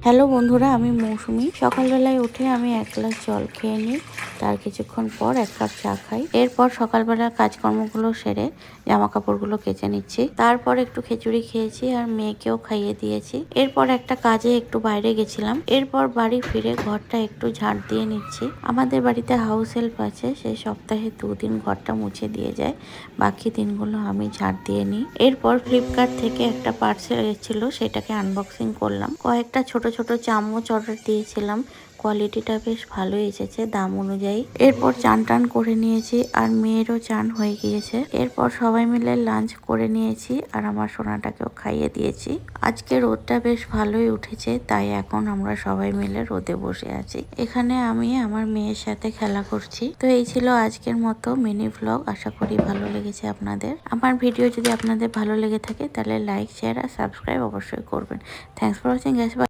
Hello বন্ধুরা, আমি মৌসুমি। সকালবেলায় উঠে আমি এক গ্লাস জল খেয়ে নিই, তার কিছুক্ষণ পর এক কাপ চা খাই। এরপর সকালবেলার কাজকর্মগুলো সেরে জামা কাপড়গুলো কেচে নিচ্ছি। তারপর একটু খিচুড়ি খেয়েছি আর মেয়েকেও খাইয়ে দিয়েছি। এরপর একটা কাজে একটু বাইরে গেছিলাম। এরপর বাড়ি ফিরে ঘরটা একটু ঝাড় দিয়ে নিচ্ছি। আমাদের বাড়িতে হাউস হেল্প আছে, সেই সপ্তাহে 2 দিন ঘরটা মুছে দিয়ে যায়, বাকি দিনগুলো আমি ঝাড় দিয়ে নিই। এরপর ফ্লিপকার্ট থেকে একটা পার্সেল এসেছিল, সেটাকে আনবক্সিং করলাম। কয়েকটা ছোট ছোট চামচ অর্ডার দিয়েছিলাম, কোয়ালিটিটা বেশ ভালোই এসেছে দাম অনুযায়ী। এরপর চান টান করে নিয়েছি আর মেয়েরও চান হয়ে গিয়েছে। এরপর সবাই মিলে লাঞ্চ করে নিয়েছি আর আমার সোনাটাকেও খাইয়ে দিয়েছি। আজকে রোদটা বেশ ভালোই উঠেছে, তাই এখন আমরা সবাই মিলে রোদে বসে আছি। এখানে আমি আমার মেয়ের সাথে খেলা করছি। তো এই ছিল আজকের মতো মিনি ভ্লগ। আশা করি ভালো লেগেছে আপনাদের। আমার ভিডিও যদি আপনাদের ভালো লেগে থাকে তাহলে লাইক, শেয়ার আর সাবস্ক্রাইব অবশ্যই করবেন। Thanks for watching guys.